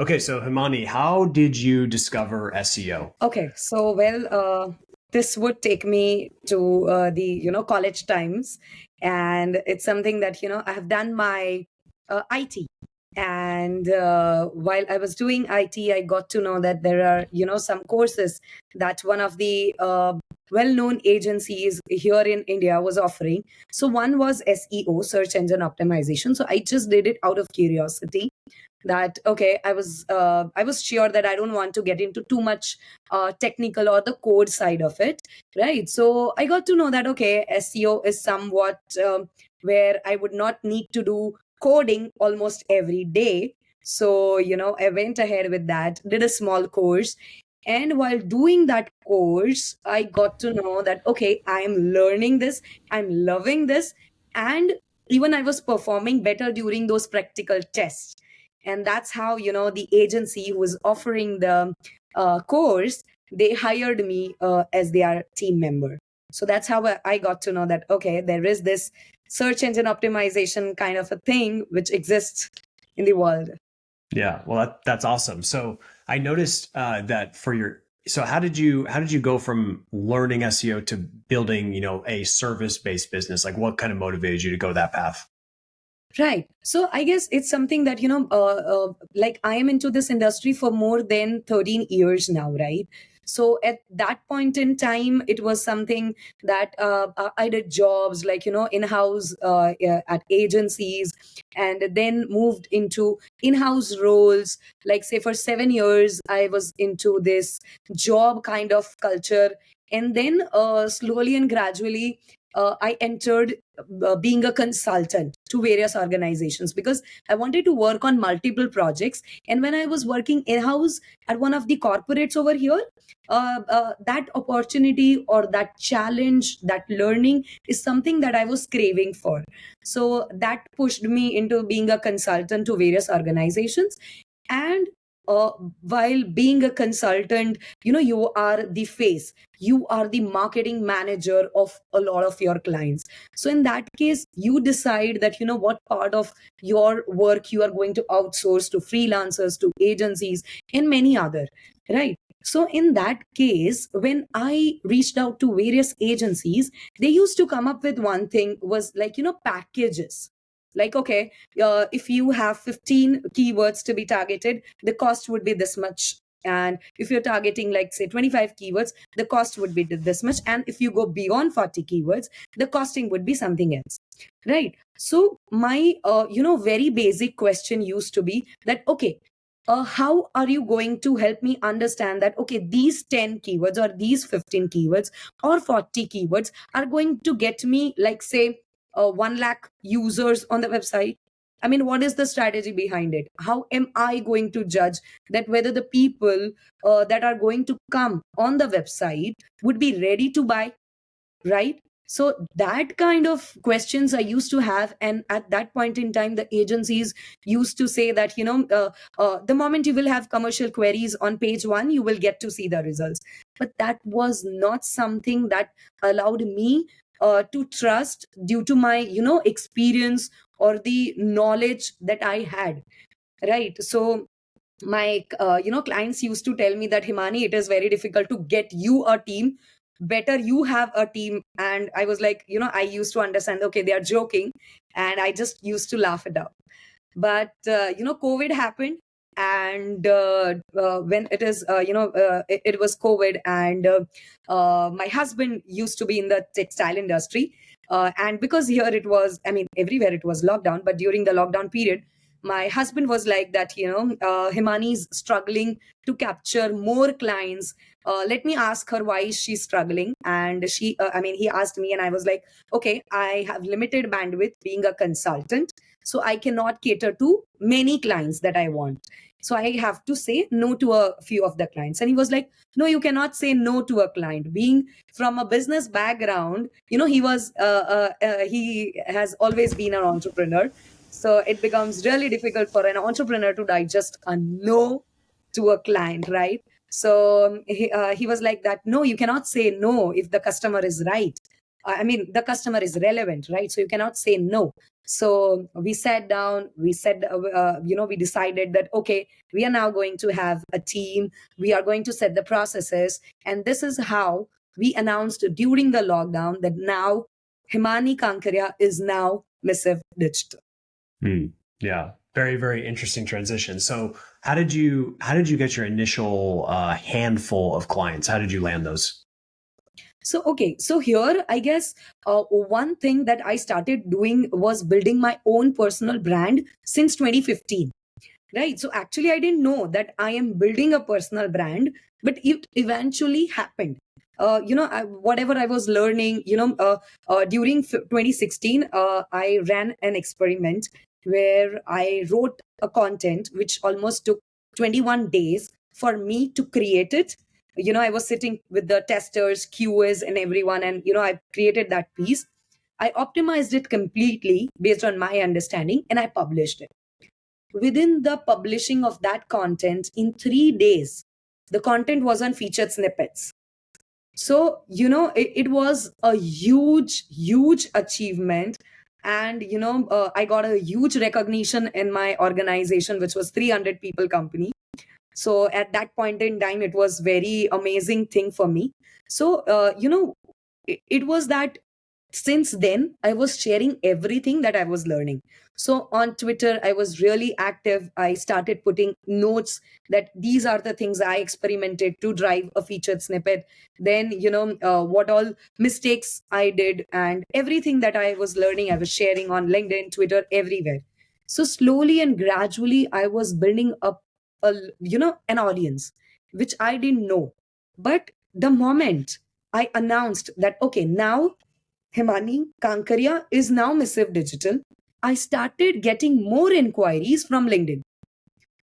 Okay, so Himani, how did you discover SEO? Okay, so this would take me to the college times, and it's something that I have done my IT, and while I was doing IT, I got to know that there are some courses that one of the well-known agencies here in India was offering. So one was SEO, search engine optimization. So I just did it out of curiosity that okay, I was sure that I don't want to get into too much technical or the code side of it, right? So I got to know that okay, SEO is somewhat where I would not need to do coding almost every day. So I went ahead with that, did a small course, and while doing that course I got to know that okay, I am learning this, I'm loving this, and even I was performing better during those practical tests. And that's how the agency who was offering the course, they hired me as their team member. So that's how I got to know that okay, there is this search engine optimization kind of a thing which exists in the world. Yeah, well, that's awesome. So I noticed that for your so how did you go from learning SEO to building a service based business? Like, what kind of motivated you to go that path? Right. So I guess it's something that, like I am into this industry for more than 13 years now, right? So at that point in time, it was something that I did jobs like, in-house at agencies, and then moved into in-house roles. Like say for 7 years, I was into this job kind of culture. And then slowly and gradually, I entered being a consultant to various organizations because I wanted to work on multiple projects. And when I was working in house at one of the corporates over here, that opportunity or that challenge, that learning is something that I was craving for. So that pushed me into being a consultant to various organizations. And uh, while being a consultant, you are the face, you are the marketing manager of a lot of your clients. So in that case, you decide that what part of your work you are going to outsource to freelancers, to agencies, and many other, right? So in that case, when I reached out to various agencies, they used to come up with one thing was like packages. Like okay, if you have 15 keywords to be targeted, the cost would be this much. And if you're targeting like say 25 keywords, the cost would be this much. And if you go beyond 40 keywords, the costing would be something else, right? So my very basic question used to be that okay, how are you going to help me understand that okay, these 10 keywords or these 15 keywords or 40 keywords are going to get me like say 1 lakh users on the website? I mean, what is the strategy behind it? How am I going to judge that whether the people that are going to come on the website would be ready to buy, right? So that kind of questions I used to have, and at that point in time the agencies used to say that the moment you will have commercial queries on page 1, you will get to see the results. But that was not something that allowed me to trust due to my experience or the knowledge that I had, right? So my clients used to tell me that Himani, it is very difficult to get you a team, better you have a team. And I was like, I used to understand okay, they are joking, and I just used to laugh it out. But COVID happened, and when it is it was COVID, and my husband used to be in the textile industry, and because here it was, I mean everywhere it was lockdown, but during the lockdown period my husband was like that, Himani's struggling to capture more clients. Let me ask her why is she struggling. And he asked me, and I was like, okay, I have limited bandwidth being a consultant, so I cannot cater to many clients that I want. So I have to say no to a few of the clients. And he was like, no, you cannot say no to a client. Being from a business background, he has always been an entrepreneur. So it becomes really difficult for an entrepreneur to digest a no to a client, right? So he was like that, no, you cannot say no if the customer is right. I mean, the customer is relevant, right? So you cannot say no. So we sat down, we said, we decided that, okay, we are now going to have a team. We are going to set the processes. And this is how we announced during the lockdown that now Himani Kankaria is now Missive Digital. Hmm. Yeah, very very interesting transition. So how did you get your initial handful of clients? How did you land those? So, okay, so here, I guess one thing that I started doing was building my own personal brand since 2015. Right. So actually, I didn't know that I am building a personal brand, but it eventually happened. Whatever I was learning, during 2016, I ran an experiment where I wrote a content which almost took 21 days for me to create it. I was sitting with the testers, QAs, and everyone, and I created that piece. I optimized it completely based on my understanding, and I published it. Within the publishing of that content, in 3 days, the content was on featured snippets. So it was a huge achievement. And I got a huge recognition in my organization, which was 300 people company. So at that point in time, it was very amazing thing for me. So it was that since then I was sharing everything that I was learning. So on Twitter I was really active. I started putting notes that these are the things I experimented to drive a featured snippet. Then what all mistakes I did, and everything that I was learning I was sharing on LinkedIn, Twitter, everywhere. So slowly and gradually I was building up a an audience which I didn't know. But the moment I announced that, okay, now Himani Kankaria is now Missive Digital, I started getting more inquiries from LinkedIn.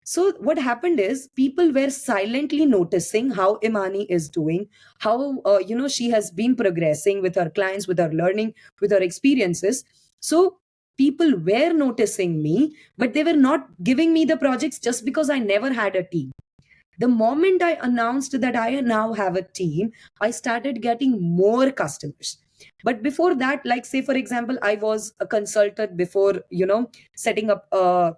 So what happened is people were silently noticing how Imani is doing, how she has been progressing with her clients, with her learning, with her experiences. So people were noticing me, but they were not giving me the projects just because I never had a team. The moment I announced that I now have a team, I started getting more customers. But before that, like say for example, I was a consultant before, setting up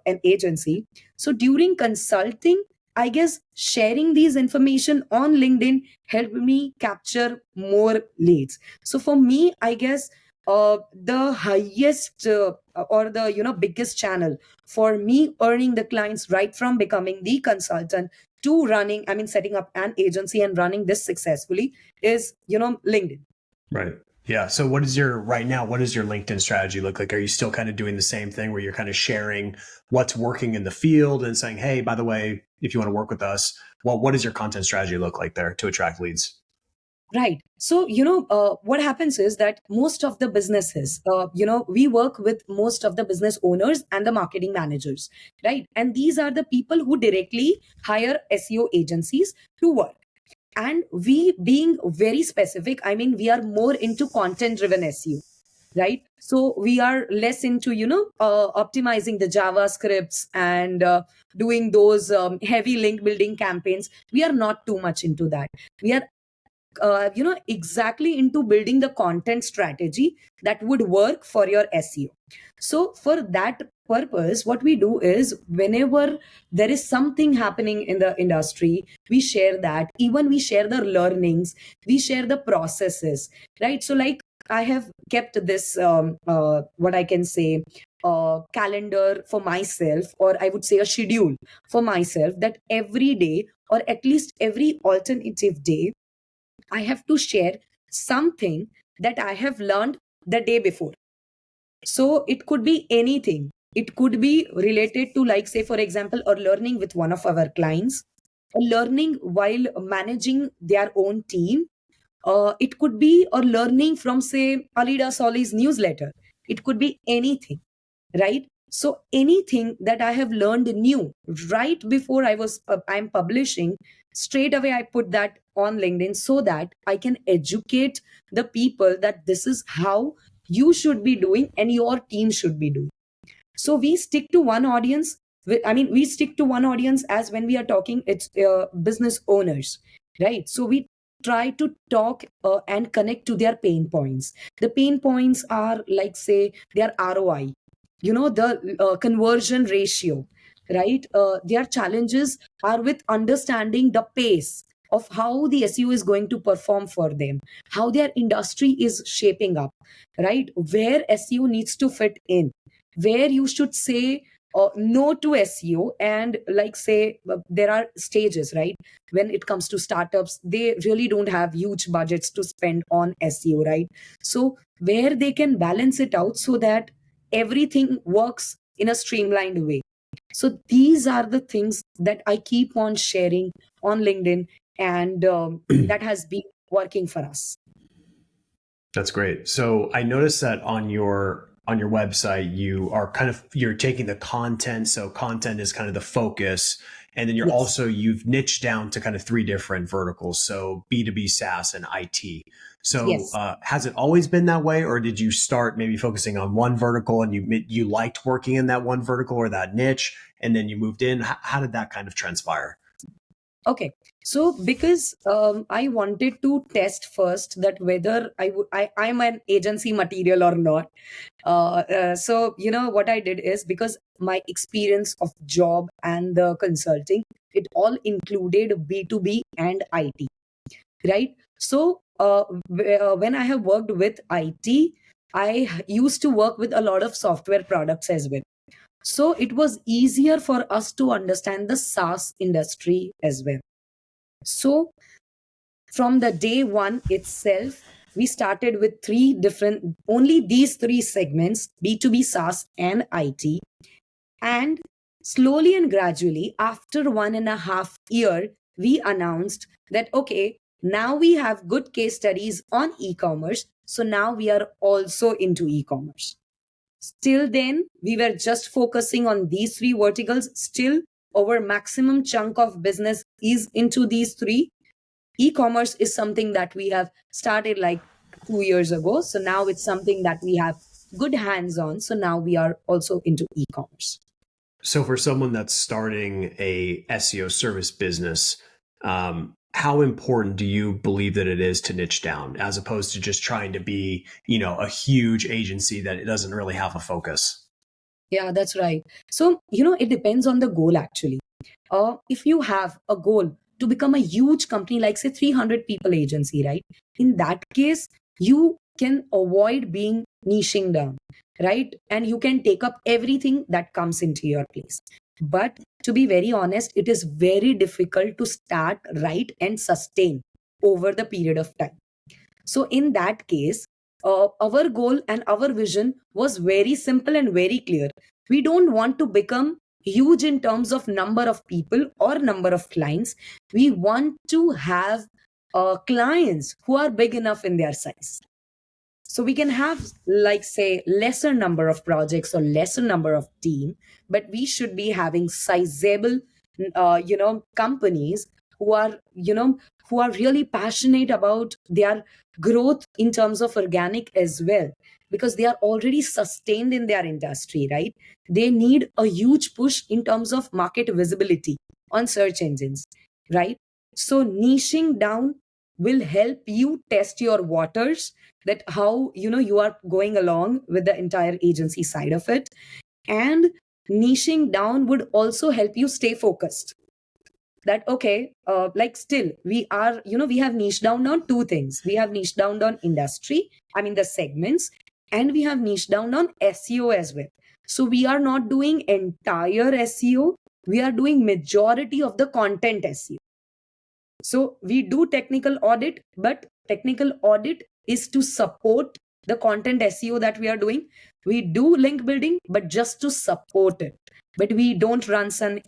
an agency. So during consulting, I guess sharing these information on LinkedIn helped me capture more leads. So for me, I guess the highest or the biggest channel for me earning the clients right from becoming the consultant to running, I mean, setting up an agency and running this successfully is, LinkedIn. Right. Yeah. So what does your LinkedIn strategy look like? Are you still kind of doing the same thing where you're kind of sharing what's working in the field and saying, hey, by the way, if you want to work with us, well, what does your content strategy look like there to attract leads? Right. So, what happens is that most of the businesses, we work with most of the business owners and the marketing managers, right? And these are the people who directly hire SEO agencies to work. And we being very specific, I mean, we are more into content driven SEO, right? So we are less into optimizing the javascripts and doing those heavy link building campaigns. We are not too much into that. We are exactly into building the content strategy that would work for your SEO. So for that purpose, what we do is whenever there is something happening in the industry, we share that. Even we share the learnings, we share the processes, right? So like I have kept this what I can say calendar for myself, or I would say a schedule for myself, that every day or at least every alternative day I have to share something that I have learned the day before. So it could be anything. It could be related to, like, say, for example, or learning with one of our clients, or learning while managing their own team. It could be or learning from, say, Alida Soli's newsletter. It could be anything, right? So anything that I have learned new right before I'm publishing, straight away I put that on LinkedIn so that I can educate the people that this is how you should be doing and your team should be doing. So we stick to one audience. We stick to one audience as when we are talking, it's business owners, right? So we try to talk and connect to their pain points. The pain points are like, say, their ROI, the conversion ratio, right? Their challenges are with understanding the pace of how the SEO is going to perform for them, how their industry is shaping up, right? Where SEO needs to fit in, where you should say no to SEO. And like, say, there are stages, right? When it comes to startups, they really don't have huge budgets to spend on SEO, right? So where they can balance it out so that everything works in a streamlined way. So these are the things that I keep on sharing on LinkedIn, and that has been working for us. That's great. So I noticed that on your website, you're taking the content. So content is kind of the focus. And then Yes. you've niched down to kind of three different verticals. So B2B SaaS and IT. So Yes. has it always been that way, or did you start maybe focusing on one vertical and you liked working in that one vertical or that niche, and then you moved in? How did that kind of transpire? Okay. So because I wanted to test first that whether I'm an agency material or not. So what I did is, because my experience of job and the consulting, it all included B2B and IT, right? So when I have worked with IT, I used to work with a lot of software products as well. So it was easier for us to understand the SaaS industry as well. So from the day one itself, we started with only these three segments: B2B, SaaS, and IT. And slowly and gradually, after 1.5 years, we announced that, okay, now we have good case studies on e commerce. So now we are also into e commerce. Still, then, we were just focusing on these three verticals. Still, our maximum chunk of business is into these three. E-commerce is something that we have started like 2 years ago. So now it's something that we have good hands on. So now we are also into e-commerce. So for someone that's starting a SEO service business, how important do you believe that it is to niche down as opposed to just trying to be, a huge agency that it doesn't really have a focus? Yeah, that's right. So, it depends on the goal actually. If you have a goal to become a huge company, like say 300 people agency, right? In that case, you can avoid being niching down, right? And you can take up everything that comes into your place. But to be very honest, it is very difficult to start right and sustain over the period of time. So in that case, our goal and our vision was very simple and very clear. We don't want to become huge in terms of number of people or number of clients. We want to have clients who are big enough in their size. So we can have, like, say, lesser number of projects or lesser number of team, but we should be having sizable companies who are who are really passionate about their growth in terms of organic as well, because they are already sustained in their industry, right? They need a huge push in terms of market visibility on search engines, right? So niching down will help you test your waters, that how you are going along with the entire agency side of it. And niching down would also help you stay focused, that okay, like, still we are, we have niched down on two things. We have niched down on industry, I mean the segments, and we have niched down on SEO as well. So we are not doing entire SEO, we are doing majority of the content SEO. So we do technical audit, but technical audit is to support the content SEO that we are doing. We do link building, but just to support it. But we don't run some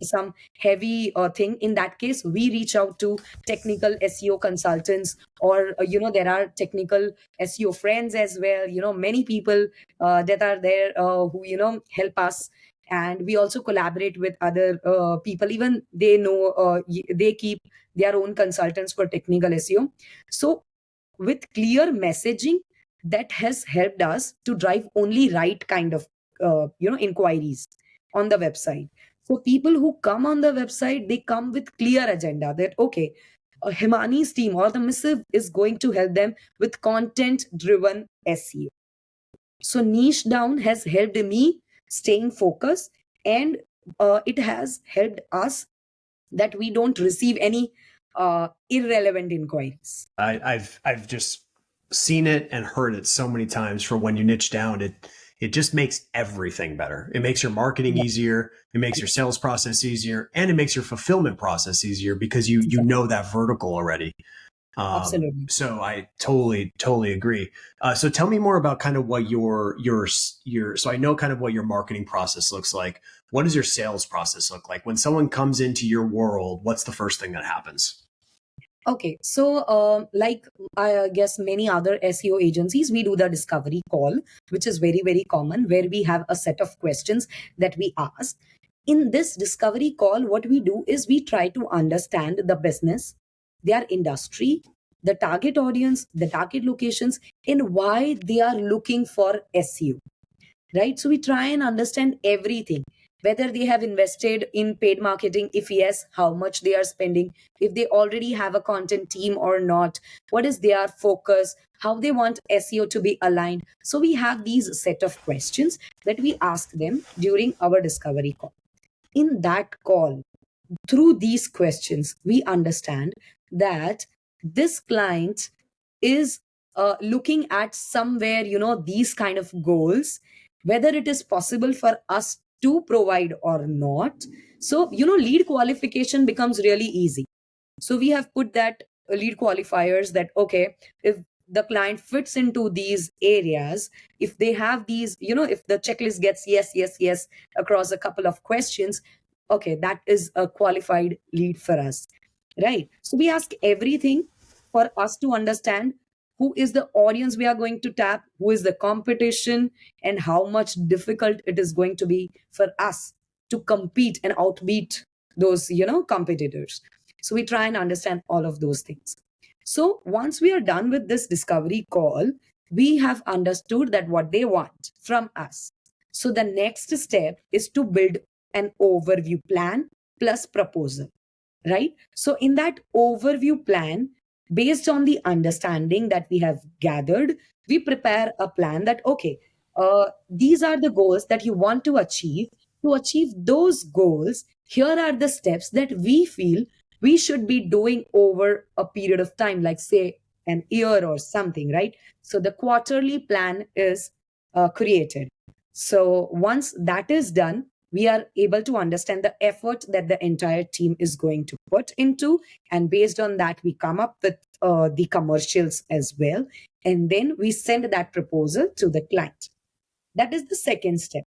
heavy thing. In that case, we reach out to technical SEO consultants, or there are technical SEO friends as well. Many people that are there who help us, and we also collaborate with other people. Even they know, they keep their own consultants for technical SEO. So with clear messaging, that has helped us to drive only right kind of inquiries on the website. So people who come on the website, they come with clear agenda, that okay, Himani's team or the Missive is going to help them with content driven SEO. So niche down has helped me staying focused, and it has helped us that we don't receive any irrelevant inquiries. I've just seen it and heard it so many times. For when you niche down, it just makes everything better. It makes your marketing Yeah, easier. It makes your sales process easier, and it makes your fulfillment process easier because you know that vertical already. absolutely. So I totally agree. So tell me more about kind of what your so I know kind of what your marketing process looks like. What does your sales process look like when someone comes into your world? What's the first thing that happens? Okay, so like I guess many other SEO agencies, we do the discovery call, which is very, very common, where we have a set of questions that we ask. In this discovery call, what we do is we try to understand the business, their industry, the target audience, the target locations, and why they are looking for SEO, right? So we try and understand everything, whether they have invested in paid marketing, if yes, how much they are spending, if they already have a content team or not, what is their focus, how they want SEO to be aligned. So we have these set of questions that we ask them during our discovery call. In that call, through these questions, we understand that this client is looking at somewhere, these kind of goals, whether it is possible for us to provide or not. So, lead qualification becomes really easy. So we have put that lead qualifiers that, okay, if the client fits into these areas, if they have these, if the checklist gets yes, yes, yes across a couple of questions, okay, that is a qualified lead for us, right? So we ask everything for us to understand who is the audience we are going to tap, who is the competition, and how much difficult it is going to be for us to compete and outbeat those, competitors. So we try and understand all of those things. So once we are done with this discovery call, we have understood that what they want from us. So the next step is to build an overview plan plus proposal, right? So in that overview plan, based on the understanding that we have gathered, we prepare a plan that, okay, these are the goals that you want to achieve. To achieve those goals, here are the steps that we feel we should be doing over a period of time, like say an year or something, right? So the quarterly plan is created. So once that is done, we are able to understand the effort that the entire team is going to put into. And based on that, we come up with the commercials as well. And then we send that proposal to the client. That is the second step.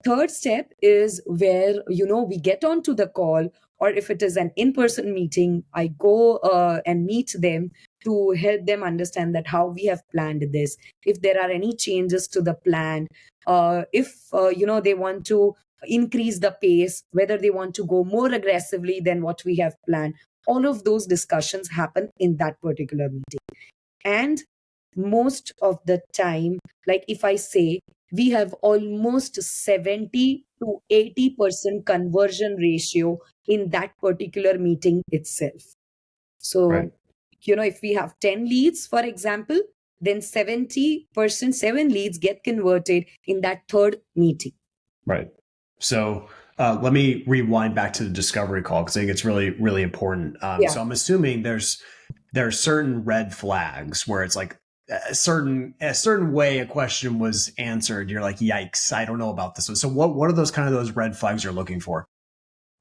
Third step is where, we get onto the call, or if it is an in-person meeting, I go and meet them to help them understand that how we have planned this, if there are any changes to the plan, if they want to increase the pace, whether they want to go more aggressively than what we have planned. All of those discussions happen in that particular meeting. And most of the time, like if I say, we have almost 70 to 80% conversion ratio in that particular meeting itself. Right. So, if we have 10 leads, for example, then 70%, 7 leads get converted in that third meeting. Right. So let me rewind back to the discovery call because I think it's really important. Yeah. So I'm assuming there are certain red flags where it's like a certain way a question was answered. You're like, yikes, I don't know about this one. So what are those red flags you're looking for?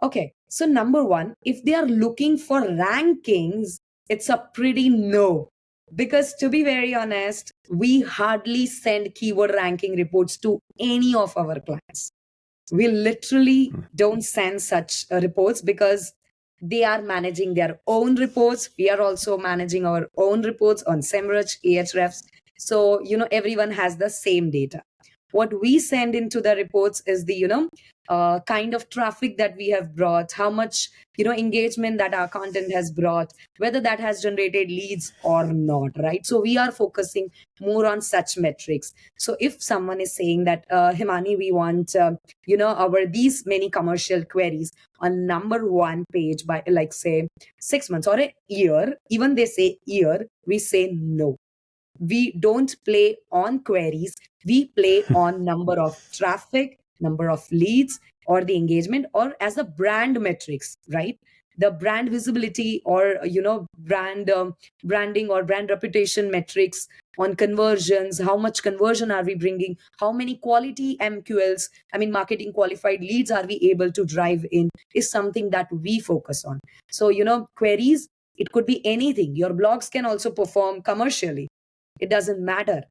Okay. So, number one, if they are looking for rankings, it's a pretty no. Because to be very honest, we hardly send keyword ranking reports to any of our clients. We literally don't send such reports because they are managing their own reports. We are also managing our own reports on SEMrush, Ahrefs. So, everyone has the same data. What we send into the reports is the, kind of traffic that we have brought, how much, engagement that our content has brought, whether that has generated leads or not, right? So we are focusing more on such metrics. So if someone is saying that, Himani, we want, our these many commercial queries on number one page by, like, say 6 months or a year, even they say year, we say no. We don't play on queries, we play on number of traffic, number of leads, or the engagement, or as a brand metrics, right? The brand visibility, or branding or brand reputation metrics on conversions. How much conversion are we bringing? How many quality MQLs, I mean marketing qualified leads, are we able to drive in, is something that we focus on. So, queries, it could be anything. Your blogs can also perform commercially, it doesn't matter,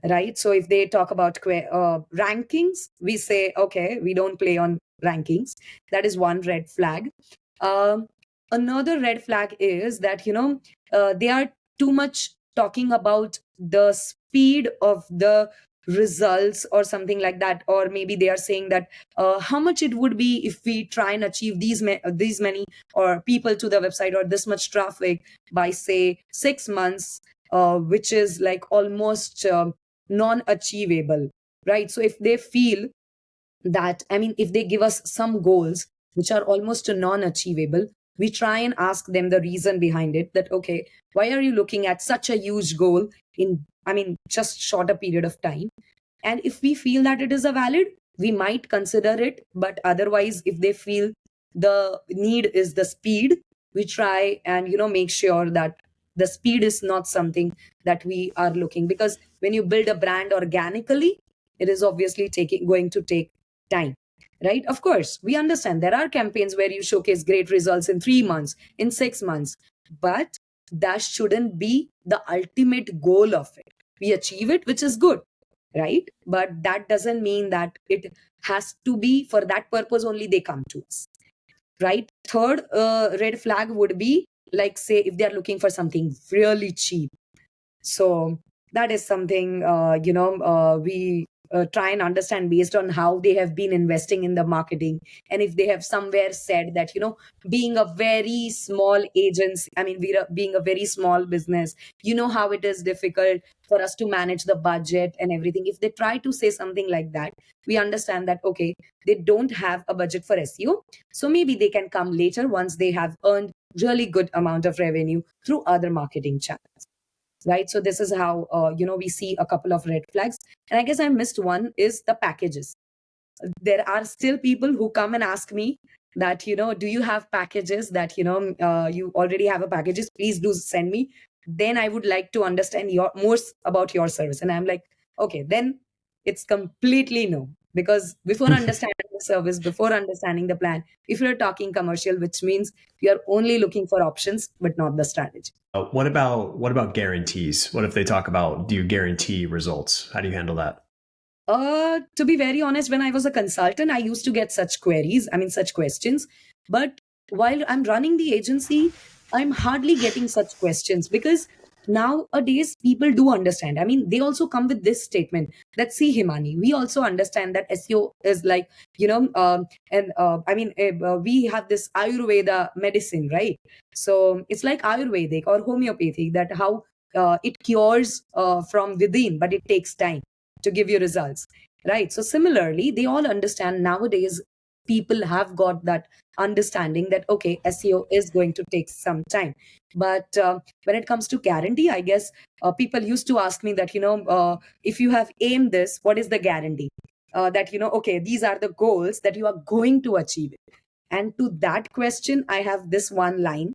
right? So if they talk about rankings, we say, okay, we don't play on rankings. That is one red flag. um, Another red flag is that, they are too much talking about the speed of the results or something like that, or maybe they are saying that, how much it would be if we try and achieve these many or people to the website, or this much traffic by say 6 months, which is like almost non-achievable, right? So if they feel that, I mean, if they give us some goals which are almost non-achievable, we try and ask them the reason behind it. That, okay, why are you looking at such a huge goal in, I mean, just shorter period of time? And if we feel that it is a valid, we might consider it. But otherwise, if they feel the need is the speed, we try and, make sure that the speed is not something that we are looking, because when you build a brand organically, it is obviously taking going to take time, right? Of course, we understand there are campaigns where you showcase great results in 3 months, in 6 months, but that shouldn't be the ultimate goal of it. We achieve it, which is good, right? But that doesn't mean that it has to be for that purpose only they come to us, right? Third red flag would be, like, say if they are looking for something really cheap. So that is something, we try and understand based on how they have been investing in the marketing. And if they have somewhere said that, being a very small agency, I mean, being a very small business, how it is difficult for us to manage the budget and everything. If they try to say something like that, we understand that, okay, they don't have a budget for SEO. So maybe they can come later once they have earned really good amount of revenue through other marketing channels, right? So this is how, we see a couple of red flags. And I guess I missed one, is the packages. There are still people who come and ask me that, do you have packages that, you already have a packages, please do send me, then I would like to understand your more about your service. And I'm like, okay, then it's completely no, because before understanding the service, before understanding the plan, if you're talking commercial, which means you're only looking for options but not the strategy. What about guarantees? What if they talk about, do you guarantee results? How do you handle that? To be very honest, when I was a consultant, I used to get such queries, I mean, such questions. But while I'm running the agency, I'm hardly getting such questions, because nowadays people do understand. I mean, they also come with this statement that, see, Himani, we also understand that SEO is like, and I mean, we have this Ayurveda medicine, right? So it's like Ayurvedic or homeopathy, that how it cures from within, but it takes time to give you results, right? So similarly, they all understand nowadays, people have got that understanding that, okay, SEO is going to take some time. But when it comes to guarantee, I guess people used to ask me that, if you have aimed this, what is the guarantee, that, okay, these are the goals that you are going to achieve it. And to that question, I have this one line,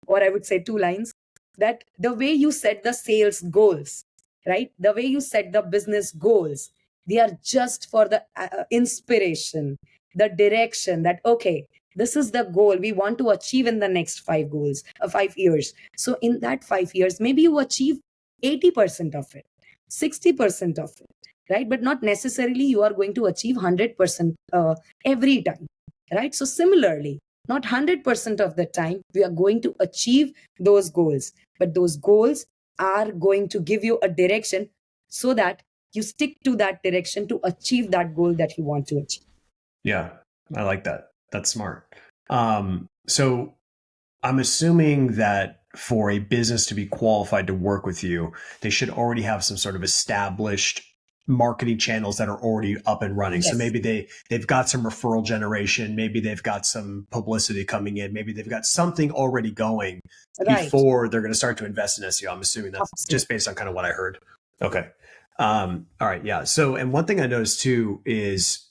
or I would say two lines, that the way you set the sales goals, right? The way you set the business goals, they are just for the inspiration, the direction, that, okay, this is the goal we want to achieve in the next 5 years. So in that 5 years, maybe you achieve 80% of it, 60% of it, right? But not necessarily you are going to achieve 100% every time, right? So similarly, not 100% of the time we are going to achieve those goals, but those goals are going to give you a direction, so that you stick to that direction to achieve that goal that you want to achieve. Yeah, I like that. That's smart. So I'm assuming that for a business to be qualified to work with you, they should already have some sort of established marketing channels that are already up and running. So Yes. maybe they've got some referral generation, maybe they've got some publicity coming in, maybe they've got something already going Right. before they're going to start to invest in SEO. I'm assuming that's just Absolutely. based on kind of what I heard. Okay. All right. Yeah. So, and one thing I noticed too is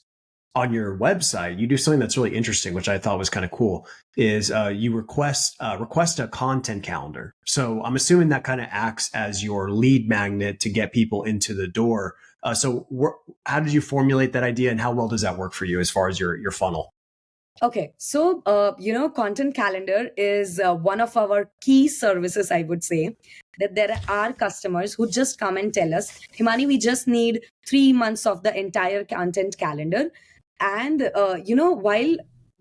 on your website, you do something that's really interesting, which I thought was kind of cool. Is you request a content calendar. So I'm assuming that kind of acts as your lead magnet to get people into the door. How did you formulate that idea, and how well does that work for you as far as your funnel? Okay, so content calendar is one of our key services. I would say that there are customers who just come and tell us, Himani, we just need 3 months of the entire content calendar, and while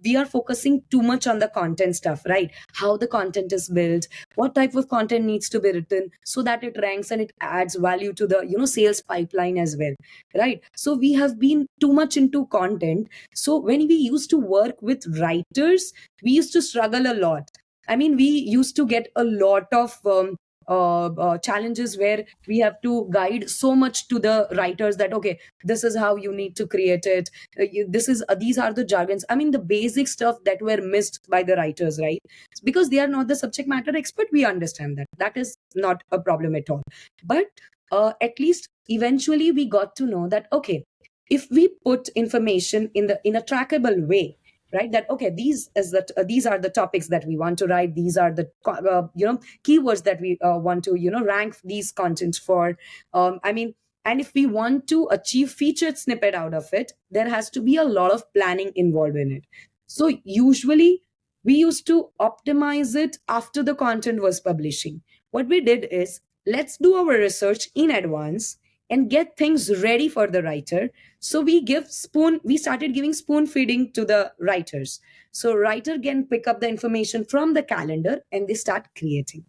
we are focusing too much on the content stuff, right? How the content is built, what type of content needs to be written so that it ranks and it adds value to the sales pipeline as well, right? So we have been too much into content, so when we used to work with writers, we used to struggle a lot. I mean, we used to get a lot of challenges where we have to guide so much to the writers that, okay, this is how you need to create it. This is these are the jargons. I mean, the basic stuff that were missed by the writers, right? Because they are not the subject matter expert. We understand that. That is not a problem at all. But at least eventually we got to know that, okay, if we put information in a trackable way, right, that okay, these are the topics that we want to write, these are the keywords that we want to rank these contents for. I mean, and if we want to achieve featured snippet out of it, there has to be a lot of planning involved in it. So usually we used to optimize it after the content was publishing. What we did is, let's do our research in advance and get things ready for the writer. So we started giving spoon feeding to the writers, so writer can pick up the information from the calendar and they start creating,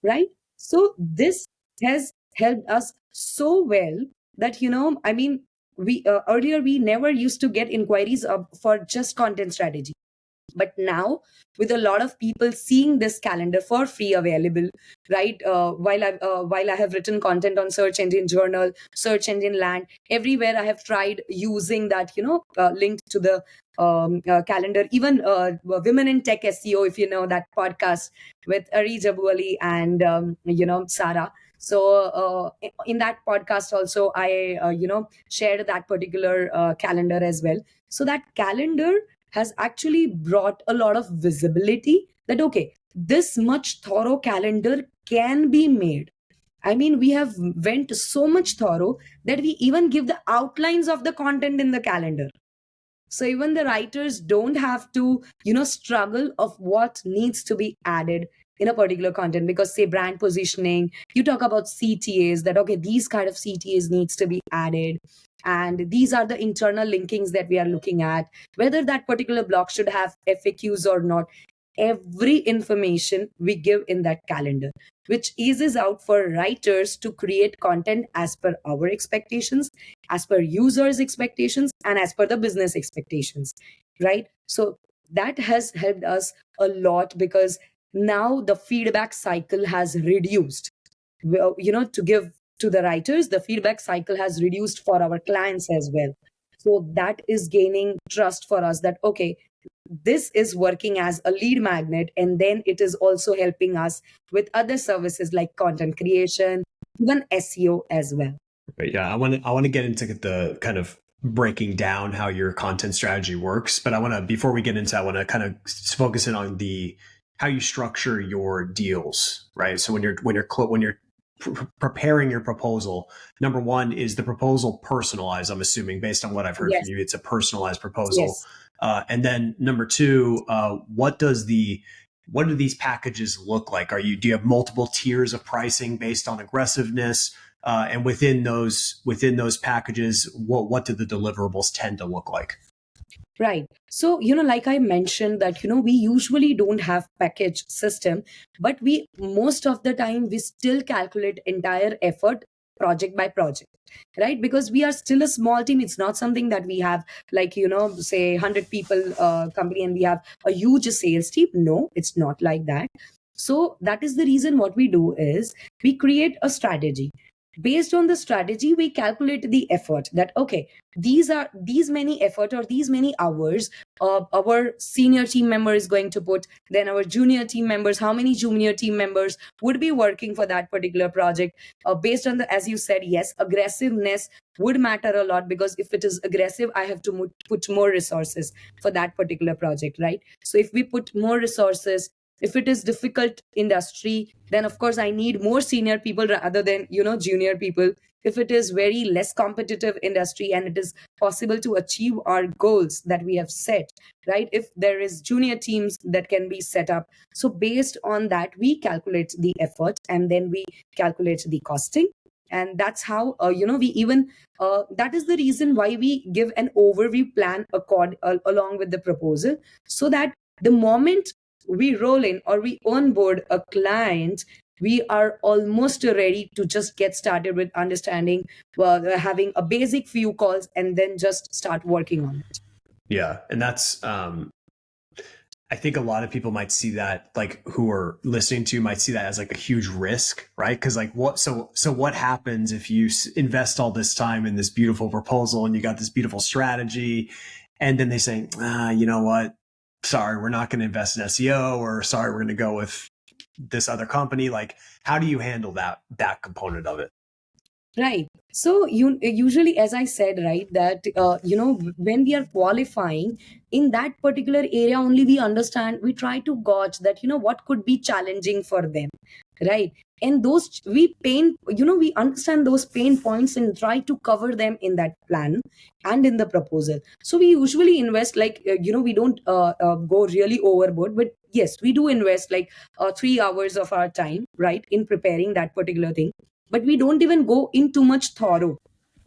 right? So this has helped us so well that I mean, we earlier we never used to get inquiries for just content strategy. But now, with a lot of people seeing this calendar for free available, right, while I have written content on search engine journal, search engine land, everywhere I have tried using that link to the calendar. Even women in tech SEO, if you know that podcast with Ari Jabu Ali and Sarah. So in that podcast also I shared that particular calendar as well. So that calendar has actually brought a lot of visibility that, okay, this much thorough calendar can be made. I mean, we have went so much thorough that we even give the outlines of the content in the calendar. So even the writers don't have to struggle of what needs to be added in a particular content. Because say brand positioning, you talk about CTAs, that okay, these kind of CTAs needs to be added, and these are the internal linkings that we are looking at, whether that particular blog should have FAQs or not. Every information we give in that calendar, which eases out for writers to create content as per our expectations, as per users expectations, and as per the business expectations, right? So that has helped us a lot, because now the feedback cycle has reduced. Well, to give to the writers, the feedback cycle has reduced for our clients as well. So that is gaining trust for us, that okay, this is working as a lead magnet, and then it is also helping us with other services like content creation, even SEO as well. But yeah, I want to get into the kind of breaking down how your content strategy works. But I want to, before we get into that, I want to kind of focus in on the how you structure your deals, right? So when you're preparing your proposal, number one, is the proposal personalized? I'm assuming, based on what I've heard from Yes. you, it's a personalized proposal. Yes. And then number two, what do these packages look like? Do you have multiple tiers of pricing based on aggressiveness? And within those packages, what do the deliverables tend to look like? Right. So, like I mentioned that, we usually don't have package system, but we most of the time we still calculate entire effort project by project, right? Because we are still a small team. It's not something that we have, like, say 100 people company and we have a huge sales team. No, it's not like that. So that is the reason what we do is we create a strategy. Based on the strategy, we calculate the effort, that okay, these many effort or these many hours our senior team member is going to put, then our junior team members, how many junior team members would be working for that particular project. Based on the, as you said, yes, aggressiveness would matter a lot, because if it is aggressive, I have to put more resources for that particular project, right? So if we put more resources, if it is difficult industry, then of course I need more senior people rather than junior people. If it is very less competitive industry and it is possible to achieve our goals that we have set, right, if there is junior teams that can be set up. So based on that, we calculate the effort and then we calculate the costing. And that's how we even that is the reason why we give an overview plan along with the proposal, so that the moment we roll in or we onboard a client, we are almost ready to just get started with understanding, having a basic few calls and then just start working on it. Yeah. And that's, I think a lot of people might see that, like who are listening to you might see that as like a huge risk, right? Because like so what happens if you invest all this time in this beautiful proposal and you got this beautiful strategy, and then they say, you know what? Sorry, we're not going to invest in SEO, or sorry, we're going to go with this other company. Like, how do you handle that component of it? Right. So you usually, as I said, right, that when we are qualifying in that particular area, only we understand, we try to gauge that what could be challenging for them, right? And those we understand those pain points and try to cover them in that plan and in the proposal. So we usually invest, like we don't go really overboard, but yes, we do invest like 3 hours of our time, right, in preparing that particular thing. But we don't even go in too much thorough,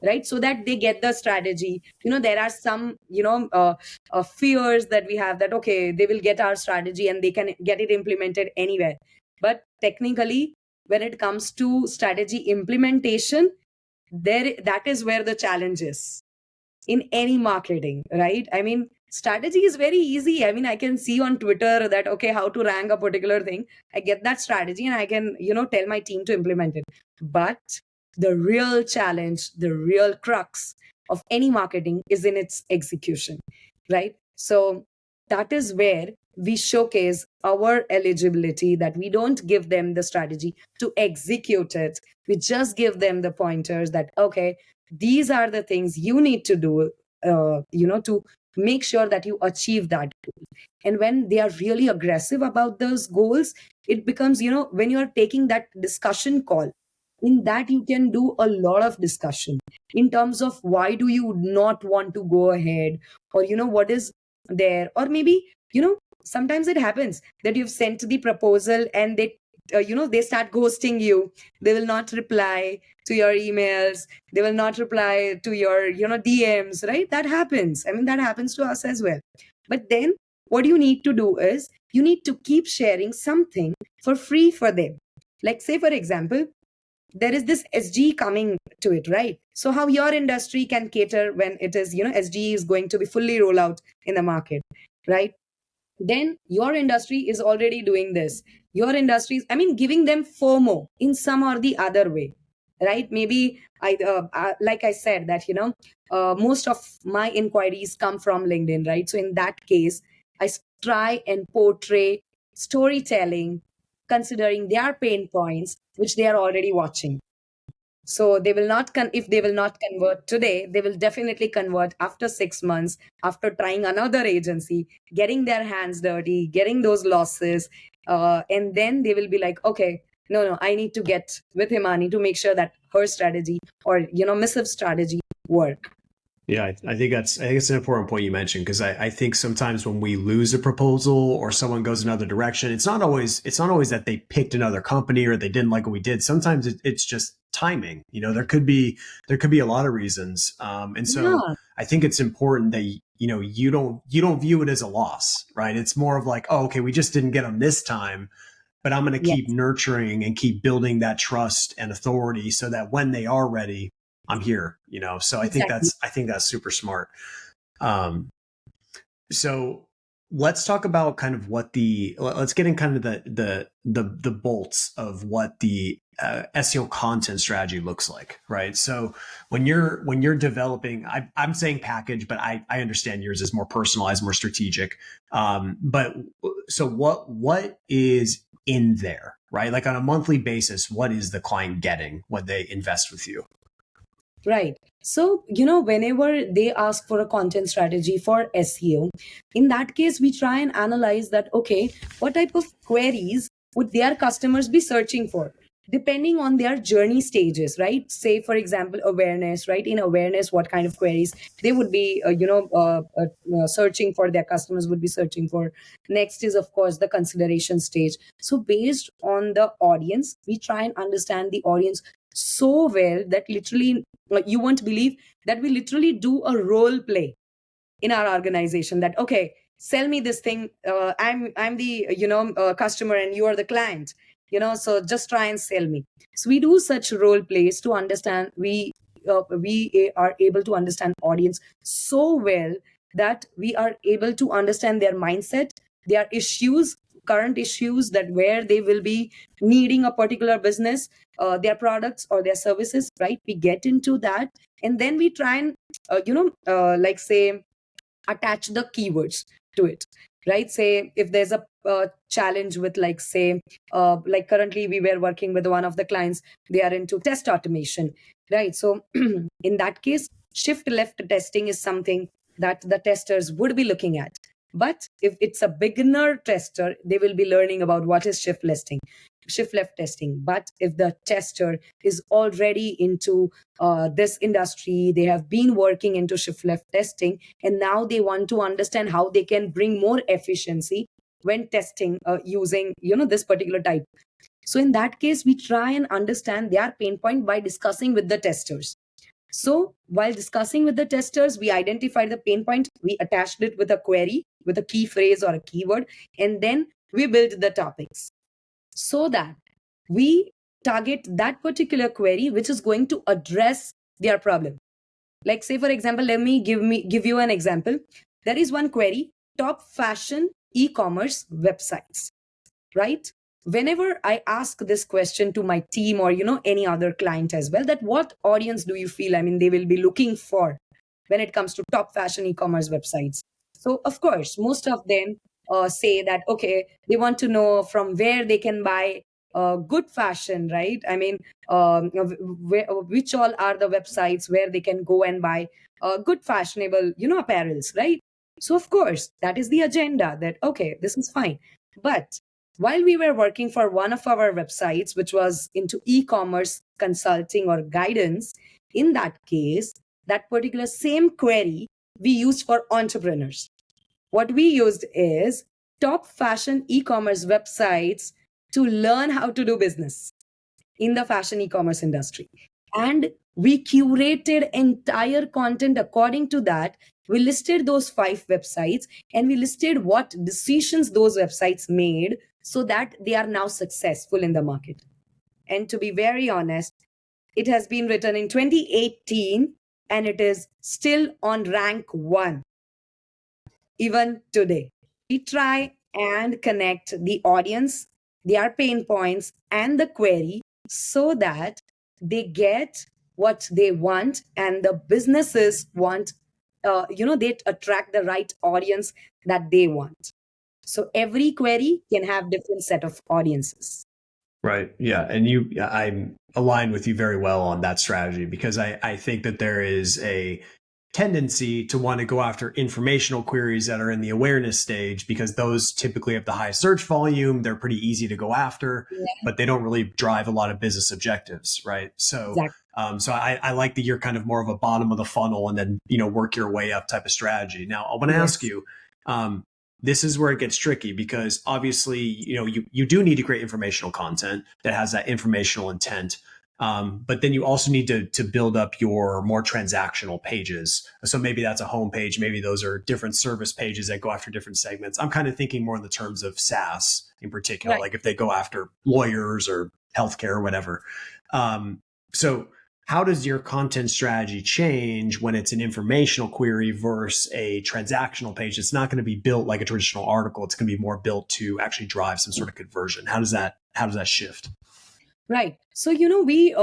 right, so that they get the strategy. There are some fears that we have, that okay, they will get our strategy and they can get it implemented anywhere. But technically, when it comes to strategy implementation, that is where the challenge is in any marketing, right? I mean, strategy is very easy. I mean, I can see on Twitter that, okay, how to rank a particular thing. I get that strategy and I can, tell my team to implement it. But the real challenge, the real crux of any marketing is in its execution, right? So that is where we showcase our eligibility, that we don't give them the strategy to execute it. We just give them the pointers that, okay, these are the things you need to do to make sure that you achieve that goal. And when they are really aggressive about those goals, it becomes, when you are taking that discussion call, in that you can do a lot of discussion in terms of why do you not want to go ahead, or what is there. Or maybe sometimes it happens that you've sent the proposal and they start ghosting you. They will not reply to your emails, they will not reply to your DMs, right? That happens. I mean, that happens to us as well. But then what you need to do is you need to keep sharing something for free for them. Like, say for example, there is this SG coming to it, right? So how your industry can cater when it is, SG is going to be fully rolled out in the market, right? Then your industry is already doing this. Your industries, I mean, giving them FOMO in some or the other way, right? Maybe like I said that, most of my inquiries come from LinkedIn, right? So in that case, I try and portray storytelling, considering their pain points, which they are already watching. So they will not if they will not convert today, they will definitely convert after 6 months, after trying another agency, getting their hands dirty, getting those losses, and then they will be like, okay, no, I need to get with Himani to make sure that her strategy or Missive strategy work. Yeah, I think it's an important point you mentioned, because I think sometimes when we lose a proposal or someone goes another direction, it's not always that they picked another company or they didn't like what we did. Sometimes it's just timing. There could be a lot of reasons, and so Yeah. I think it's important that you don't view it as a loss, right? It's more of like, oh, okay, we just didn't get them this time, but I'm going to keep Yes, nurturing and keep building that trust and authority so that when they are ready, I'm here, So exactly. I think that's super smart. Um, so let's talk about kind of let's get in kind of the bolts of what the SEO content strategy looks like, right? So when you're developing, I'm saying package, but I understand yours is more personalized, more strategic. But so what is in there, right? Like on a monthly basis, what is the client getting when they invest with you? Right. So, whenever they ask for a content strategy for SEO, in that case, we try and analyze that, okay, what type of queries would their customers be searching for? Depending on their journey stages, right? Say, for example, awareness, right? In awareness, what kind of queries they would be, searching for, their customers would be searching for. Next is, of course, the consideration stage. So, based on the audience, we try and understand the audience so well that literally, you won't believe that we literally do a role play in our organization, that okay, sell me this thing, I'm the customer and you are the client, so just try and sell me. So we do such role plays to understand, we are able to understand audience so well that we are able to understand their mindset, their issues, current issues, that where they will be needing a particular business, their products or their services, right? We get into that, and then we try and like say, attach the keywords to it, right? Say if there's a challenge with, like say, like currently we were working with one of the clients, they are into test automation, right? So in that case, shift left testing is something that the testers would be looking at. But if it's a beginner tester, they will be learning about what is shift left testing. But if the tester is already into this industry, they have been working into shift left testing, and now they want to understand how they can bring more efficiency when testing, using this particular type. So in that case, we try and understand their pain point by discussing with the testers. So while discussing with the testers, we identified the pain point, we attached it with a query, with a key phrase or a keyword, and then we built the topics so that we target that particular query which is going to address their problem. Like say for example, let me give you an example. There is one query: top fashion e-commerce websites, right? Whenever I ask this question to my team or any other client as well, that what audience do you feel, I mean, they will be looking for when it comes to top fashion e-commerce websites? So of course most of them say that okay, they want to know from where they can buy good fashion, right? I mean, which all are the websites where they can go and buy good fashionable apparels, right? So of course that is the agenda, that okay, this is fine. But while we were working for one of our websites, which was into e-commerce consulting or guidance, in that case, that particular same query we used for entrepreneurs. What we used is top fashion e-commerce websites to learn how to do business in the fashion e-commerce industry. And we curated entire content according to that. We listed those 5 websites and we listed what decisions those websites made so that they are now successful in the market. And to be very honest, it has been written in 2018 and it is still on rank 1 even today. We try and connect the audience, their pain points, and the query so that they get what they want and the businesses want. They attract the right audience that they want. So every query can have different set of audiences. Right. Yeah. And I'm aligned with you very well on that strategy because I think that there is a tendency to want to go after informational queries that are in the awareness stage because those typically have the highest search volume. They're pretty easy to go after, Yeah, but they don't really drive a lot of business objectives. Right. So, exactly. so I like that you're kind of more of a bottom of the funnel and then, work your way up type of strategy. Now I want to ask Yes. you, this is where it gets tricky because obviously, you do need to create informational content that has that informational intent. But then you also need to build up your more transactional pages. So maybe that's a home page. Maybe those are different service pages that go after different segments. I'm kind of thinking more in the terms of SaaS in particular, Right. like if they go after lawyers or healthcare or whatever. So how does your content strategy change when it's an informational query versus a transactional page? It's not going to be built like a traditional article. It's going to be more built to actually drive some sort of conversion. How does that shift? Right. So, we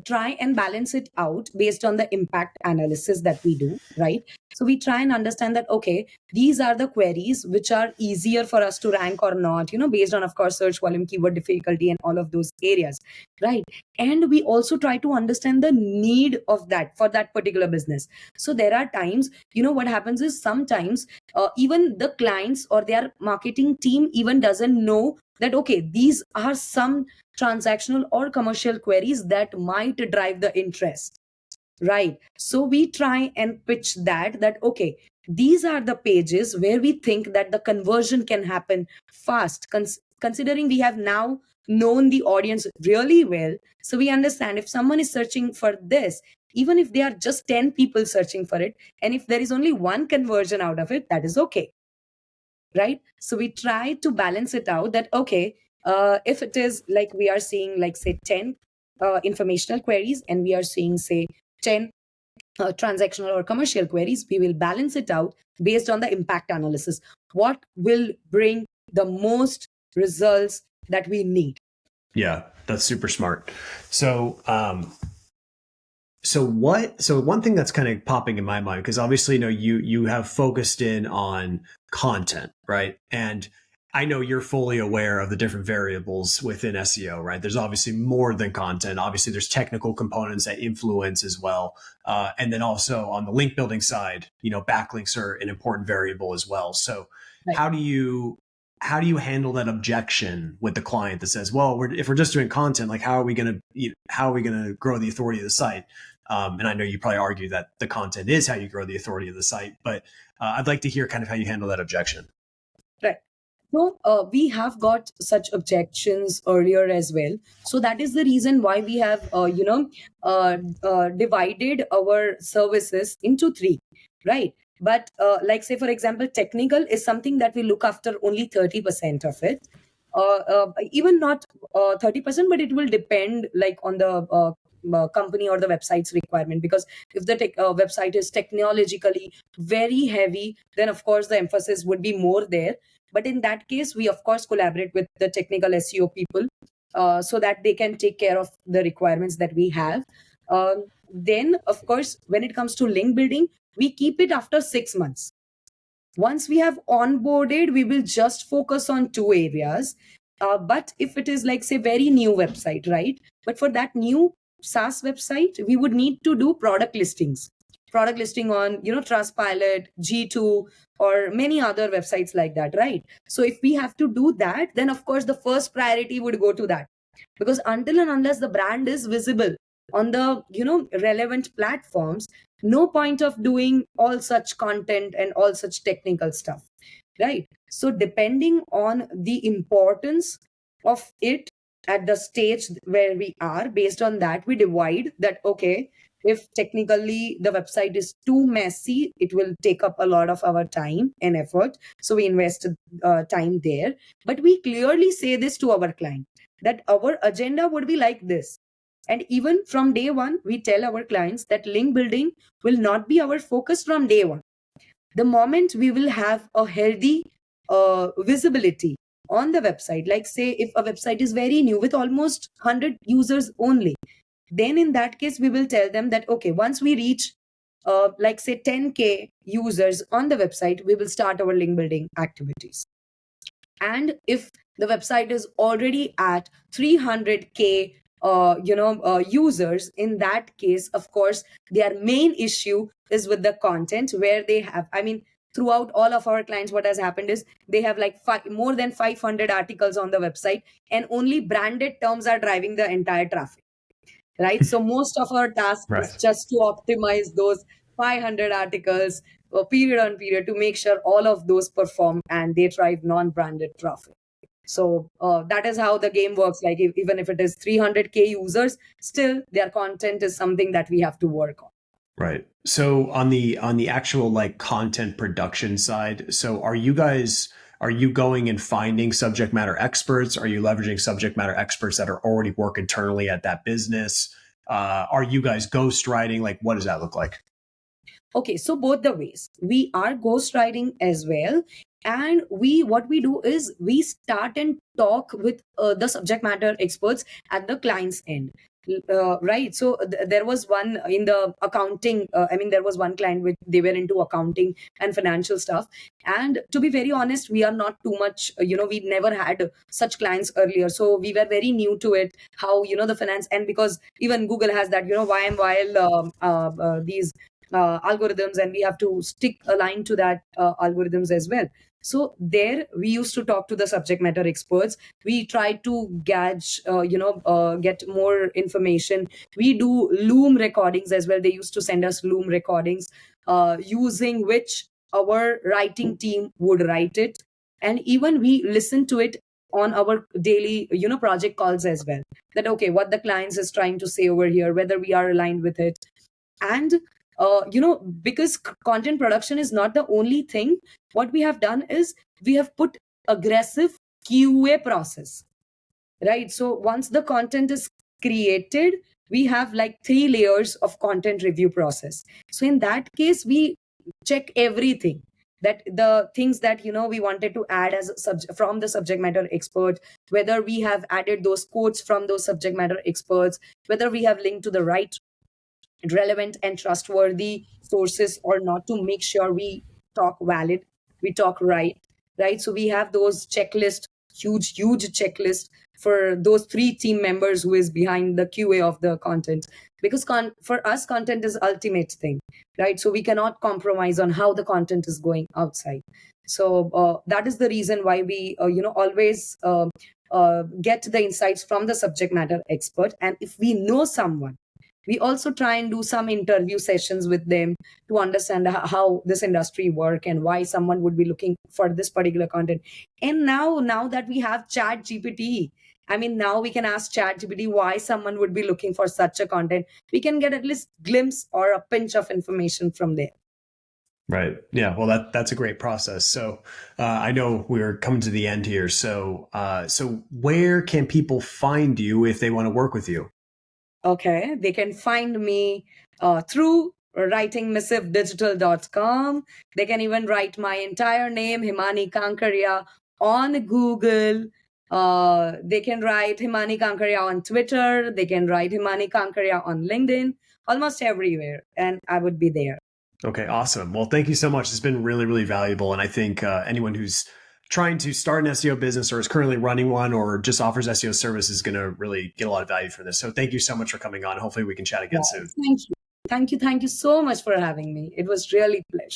try and balance it out based on the impact analysis that we do, right? So, we try and understand that, okay, these are the queries which are easier for us to rank or not, based on, of course, search volume, keyword difficulty, and all of those areas, right? And we also try to understand the need of that for that particular business. So, there are times, what happens is sometimes even the clients or their marketing team even doesn't know that, okay, these are some transactional or commercial queries that might drive the interest, right? So we try and pitch that okay, these are the pages where we think that the conversion can happen fast, considering we have now known the audience really well. So we understand if someone is searching for this, even if they are just 10 people searching for it, and if there is only one conversion out of it, that is okay, right? So we try to balance it out that, okay, if it is like we are seeing, like, say, 10 informational queries, and we are seeing, say, 10 transactional or commercial queries, we will balance it out based on the impact analysis. What will bring the most results that we need? Yeah, that's super smart. So, so one thing that's kind of popping in my mind, because obviously, you have focused in on content, right? And I know you're fully aware of the different variables within SEO, right? There's obviously more than content. Obviously, there's technical components that influence as well. And then also on the link building side, backlinks are an important variable as well. So Right. how do you handle that objection with the client that says, well, if we're just doing content, like how are we going to grow the authority of the site? And I know you probably argue that the content is how you grow the authority of the site, but I'd like to hear kind of how you handle that objection. Right. So we have got such objections earlier as well. So that is the reason why we have, divided our services into three, right? But like, say, for example, technical is something that we look after only 30% of it. Even not 30%, but it will depend, like, on the company or the website's requirement. Because if the website is technologically very heavy, then of course the emphasis would be more there. But in that case, we of course collaborate with the technical SEO people, so that they can take care of the requirements that we have. Then, of course, when it comes to link building, we keep it after 6 months. Once we have onboarded, we will just focus on two areas. But if it is, like, say, very new website, right? But for that new SaaS website, we would need to do product listing on, Trustpilot, G2, or many other websites like that, right? So if we have to do that, then of course the first priority would go to that, because until and unless the brand is visible on the, relevant platforms, no point of doing all such content and all such technical stuff, right? So depending on the importance of it at the stage where we are, based on that we divide that, okay, if technically the website is too messy, it will take up a lot of our time and effort, so we invest time there. But we clearly say this to our client, that our agenda would be like this. And even from day one, we tell our clients that link building will not be our focus from day one. The moment we will have a healthy visibility on the website, like, say, if a website is very new with almost 100 users only, then in that case we will tell them that, okay, once we reach like, say, 10K users on the website, we will start our link building activities. And if the website is already at 300K users, in that case, of course, their main issue is with the content, where they have, I mean, throughout all of our clients, what has happened is they have like more than 500 articles on the website, and only branded terms are driving the entire traffic, right? So most of our task is Right. just to optimize those 500 articles period on period, to make sure all of those perform and they drive non-branded traffic. So that is how the game works. Like even if it is 300K users, still their content is something that we have to work on. Right. So on the actual like content production side, so are you going and finding subject matter experts? Are you leveraging subject matter experts that are already work internally at that business? Are you guys ghostwriting? Like, what does that look like? Okay, so both the ways. We are ghostwriting as well. And what we do is we start and talk with the subject matter experts at the client's end. Right. So there was one in the accounting. I mean, there was one client which they were into accounting and financial stuff. And to be very honest, we are not too much, we never had such clients earlier. So we were very new to it, how, the finance. And because even Google has that, while these algorithms, and we have to stick aligned to that algorithms as well. So there we used to talk to the subject matter experts. We try to get more information. We do loom recordings as well. They used to send us loom recordings, using which our writing team would write it, and even we listen to it on our daily project calls as well, that okay, what the clients is trying to say over here, whether we are aligned with it. And because content production is not the only thing, what we have done is we have put aggressive QA process, right? So once the content is created, we have like 3 layers of content review process. So in that case, we check everything, that the things that we wanted to add as from the subject matter expert, whether we have added those quotes from those subject matter experts, whether we have linked to the right relevant and trustworthy sources or not, to make sure we talk valid, we talk right. So we have those checklist, huge checklist for those 3 team members who is behind the QA of the content, because for us content is ultimate thing, right? So we cannot compromise on how the content is going outside. So that is the reason why we always get the insights from the subject matter expert. And if we know someone, we also try and do some interview sessions with them to understand how this industry work and why someone would be looking for this particular content. And now that we have chat gpt, I mean, now we can ask chat gpt why someone would be looking for such a content. We can get at least glimpse or a pinch of information from there. Right. Yeah. Well, that's a great process. So I know we're coming to the end here. So so where can people find you if they want to work with you? Okay, they can find me through writingmissivedigital.com. They can even write my entire name, Himani Kankaria, on Google. They can write Himani Kankaria on Twitter. They can write Himani Kankaria on LinkedIn, almost everywhere, and I would be there. Okay, awesome. Well, thank you so much. It's been really, really valuable. And I think anyone who's trying to start an SEO business or is currently running one or just offers SEO service is going to really get a lot of value from this. So thank you so much for coming on. Hopefully we can chat again soon. Thank you. Thank you so much for having me. It was really a pleasure.